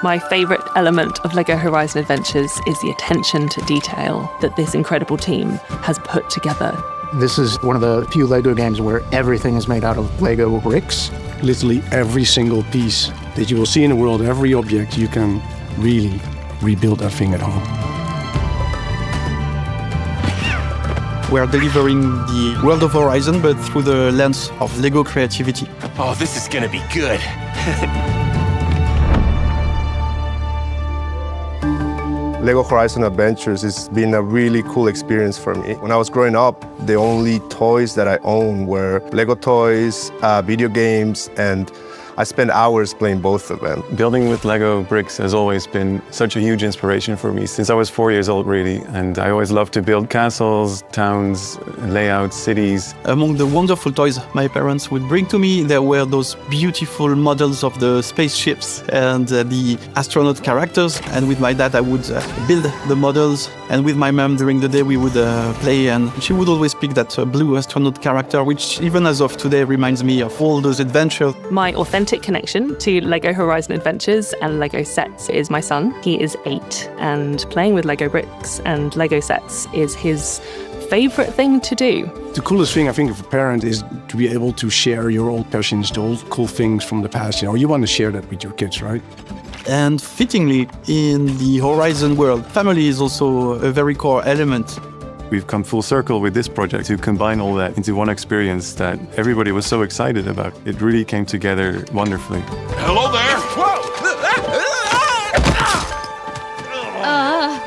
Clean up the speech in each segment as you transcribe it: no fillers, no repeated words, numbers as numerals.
My favourite element of LEGO Horizon Adventures is the attention to detail that this incredible team has put together. This is one of the few LEGO games where everything is made out of LEGO bricks. Literally every single piece that you will see in the world, every object, you can really rebuild that thing at home. We're delivering the world of Horizon, but through the lens of LEGO creativity. Oh, this is gonna be good. LEGO Horizon Adventures has been a really cool experience for me. When I was growing up, the only toys that I owned were LEGO toys, video games, and I spent hours playing both of them. Building with Lego bricks has always been such a huge inspiration for me since I was 4 years old, really. And I always loved to build castles, towns, layouts, cities. Among the wonderful toys my parents would bring to me, there were those beautiful models of the spaceships and the astronaut characters. And with my dad, I would build the models. And with my mom, during the day, we would play. And she would always pick that blue astronaut character, which even as of today reminds me of all those adventures. My authentic connection to LEGO Horizon Adventures and LEGO sets is my son. He is 8, and playing with LEGO bricks and LEGO sets is his favourite thing to do. The coolest thing, I think, of a parent is to be able to share your old passions, the old cool things from the past. You want to share that with your kids, right? And fittingly, in the Horizon world, family is also a very core element. We've come full circle with this project to combine all that into one experience that everybody was so excited about. It really came together wonderfully. Hello there!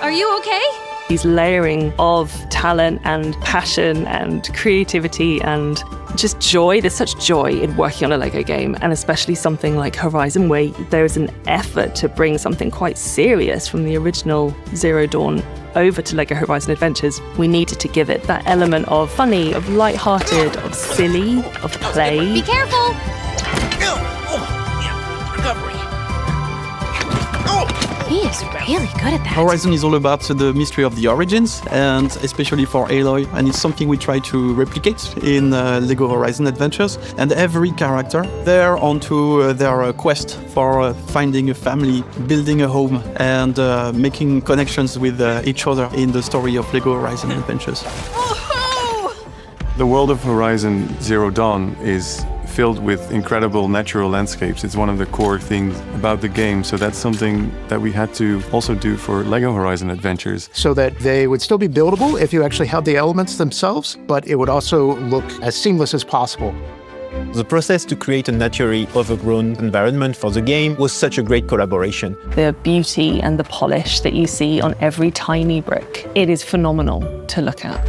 Are you okay? These layering of talent and passion and creativity and just joy. There's such joy in working on a LEGO game, and especially something like Horizon, where there's an effort to bring something quite serious from the original Zero Dawn over to LEGO Horizon Adventures. We needed to give it that element of funny, of light-hearted, of silly, of play. Be careful! Recovery. He is really good at that. Horizon is all about the mystery of the origins, and especially for Aloy, and it's something we try to replicate in LEGO Horizon Adventures. And every character, they're onto their quest for finding a family, building a home, and making connections with each other in the story of LEGO Horizon Adventures. The world of Horizon Zero Dawn is filled with incredible natural landscapes. It's one of the core things about the game, so that's something that we had to also do for LEGO Horizon Adventures. So that they would still be buildable if you actually had the elements themselves, but it would also look as seamless as possible. The process to create a naturally overgrown environment for the game was such a great collaboration. The beauty and the polish that you see on every tiny brick, it is phenomenal to look at.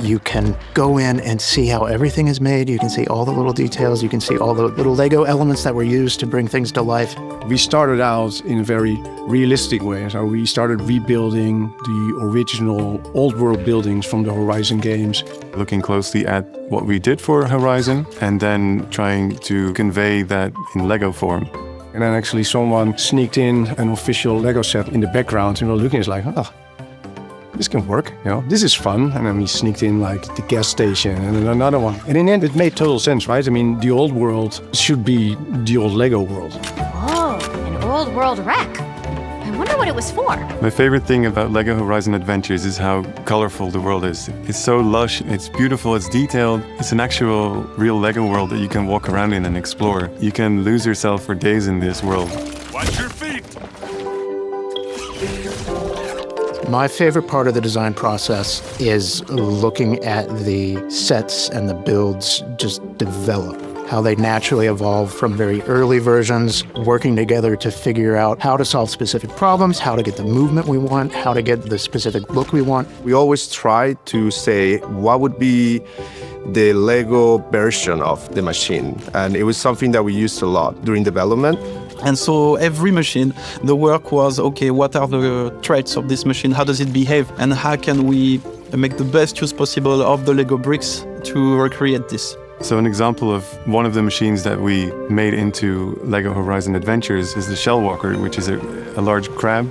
You can go in and see how everything is made. You can see all the little details. You can see all the little LEGO elements that were used to bring things to life. We started out in a very realistic way. So we started rebuilding the original old world buildings from the Horizon games. Looking closely at what we did for Horizon and then trying to convey that in LEGO form. And then actually someone sneaked in an official LEGO set in the background, and we're looking, it's like, oh, this can work, this is fun. And then we sneaked in like the gas station and then another one. And in the end, it made total sense, right? I mean, the old world should be the old LEGO world. Whoa, an old world wreck. I wonder what it was for. My favorite thing about LEGO Horizon Adventures is how colorful the world is. It's so lush, it's beautiful, it's detailed. It's an actual real LEGO world that you can walk around in and explore. You can lose yourself for days in this world. Watch your feet! My favorite part of the design process is looking at the sets and the builds just develop, how they naturally evolve from very early versions, working together to figure out how to solve specific problems, how to get the movement we want, how to get the specific look we want. We always try to say what would be the LEGO version of the machine, and it was something that we used a lot during development. And so every machine, the work was, okay, what are the traits of this machine? How does it behave? And how can we make the best use possible of the LEGO bricks to recreate this? So an example of one of the machines that we made into LEGO Horizon Adventures is the Shell Walker, which is a large crab.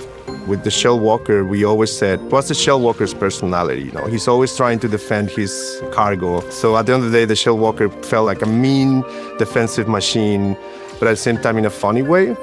With the Shell Walker, we always said, what's the Shell Walker's personality? He's always trying to defend his cargo. So at the end of the day, the Shell Walker felt like a mean defensive machine, but at the same time in a funny way.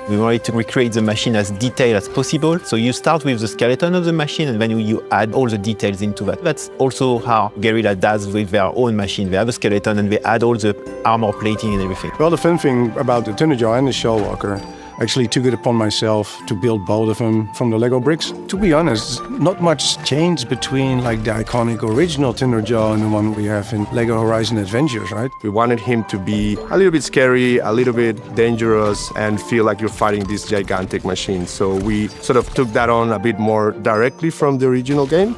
We wanted to recreate the machine as detailed as possible. So you start with the skeleton of the machine and then you add all the details into that. That's also how Guerrilla does with their own machine. They have a skeleton and they add all the armor plating and everything. Well, the fun thing about the Thunderjaw and the Shellwalker, I actually took it upon myself to build both of them from the Lego bricks. To be honest, not much changed between like the iconic original Thunderjaw and the one we have in Lego Horizon Adventures, right? We wanted him to be a little bit scary, a little bit dangerous, and feel like you're fighting this gigantic machine. So we sort of took that on a bit more directly from the original game.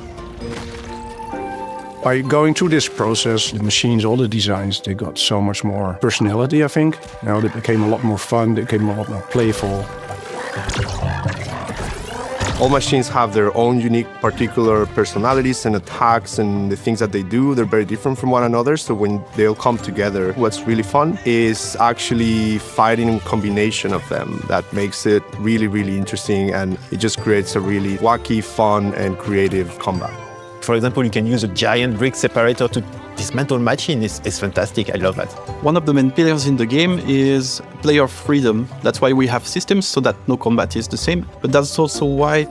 By going through this process, the machines, all the designs, they got so much more personality, I think. You know, they became a lot more fun, they became a lot more playful. All machines have their own unique particular personalities and attacks, and the things that they do, they're very different from one another. So when they'll come together, what's really fun is actually fighting in combination of them. That makes it really, really interesting, and it just creates a really wacky, fun, and creative combat. For example, you can use a giant brick separator to dismantle machine. It's fantastic. I love that. One of the main pillars in the game is player freedom. That's why we have systems so that no combat is the same. But that's also why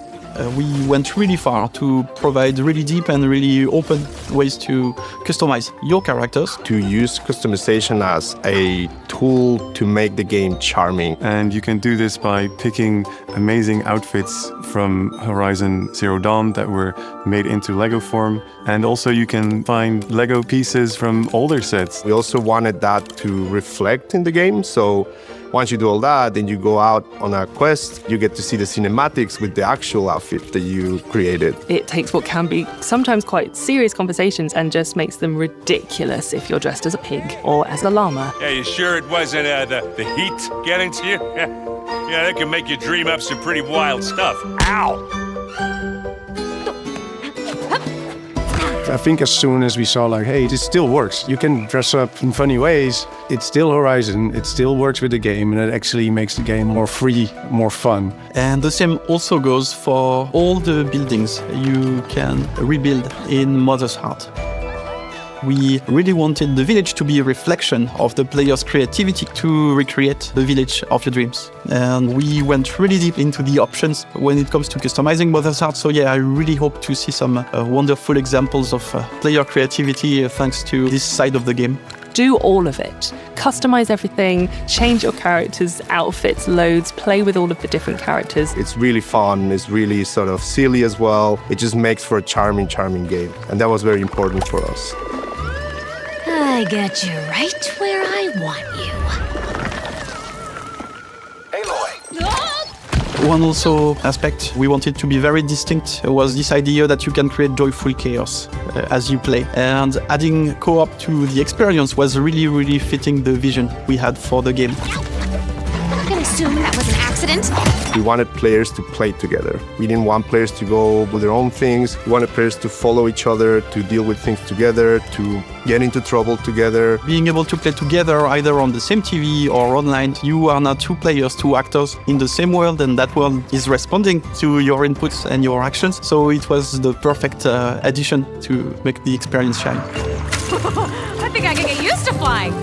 we went really far to provide really deep and really open ways to customize your characters. To use customization as a tool to make the game charming. And you can do this by picking amazing outfits from Horizon Zero Dawn that were made into Lego form. And also you can find Lego pieces from older sets. We also wanted that to reflect in the game. So once you do all that, then you go out on a quest, you get to see the cinematics with the actual outfit that you created. It takes what can be sometimes quite serious conversations and just makes them ridiculous if you're dressed as a pig or as a llama. Yeah, you sure it wasn't the heat getting to you? Yeah, that can make you dream up some pretty wild stuff. Ow! I think as soon as we saw like, hey, this still works. You can dress up in funny ways. It's still Horizon. It still works with the game, and it actually makes the game more free, more fun. And the same also goes for all the buildings you can rebuild in Mother's Heart. We really wanted the village to be a reflection of the player's creativity to recreate the village of your dreams. And we went really deep into the options when it comes to customizing Mother's Heart. So yeah, I really hope to see some wonderful examples of player creativity thanks to this side of the game. Do all of it. Customize everything, change your characters' outfits, loads, play with all of the different characters. It's really fun, it's really sort of silly as well. It just makes for a charming, charming game. And that was very important for us. I get you right where I want you. Aloy! One also aspect we wanted to be very distinct was this idea that you can create joyful chaos as you play. And adding co-op to the experience was really, really fitting the vision we had for the game. I'm gonna assume that was an accident. We wanted players to play together. We didn't want players to go with their own things. We wanted players to follow each other, to deal with things together, to get into trouble together. Being able to play together either on the same TV or online, you are now two players, two actors in the same world, and that world is responding to your inputs and your actions. So it was the perfect addition to make the experience shine. I think I can get used to flying.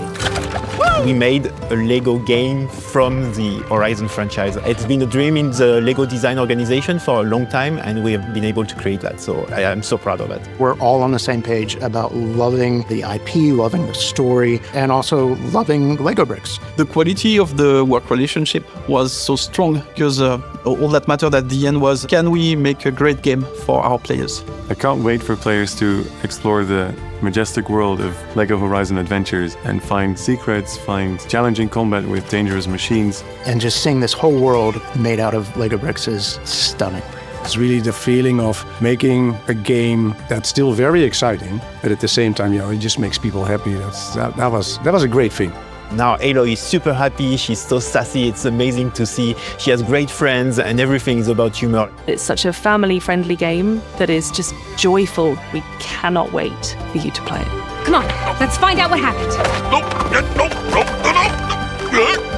We made a Lego game from the Horizon franchise. It's been a dream in the Lego design organization for a long time, and we have been able to create that. So I am so proud of that. We're all on the same page about loving the IP, loving the story, and also loving Lego bricks. The quality of the work relationship was so strong because all that mattered at the end was, can we make a great game for our players? I can't wait for players to explore the majestic world of Lego Horizon Adventures and find secrets, find challenging combat with dangerous machines. And just seeing this whole world made out of Lego bricks is stunning. It's really the feeling of making a game that's still very exciting, but at the same time, you know, it just makes people happy. That was a great thing. Now Aloy is super happy, she's so sassy, it's amazing to see. She has great friends and everything is about humor. It's such a family-friendly game that is just joyful. We cannot wait for you to play it. Come on, let's find out what happened. No.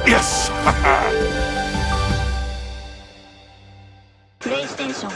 Yes! PlayStation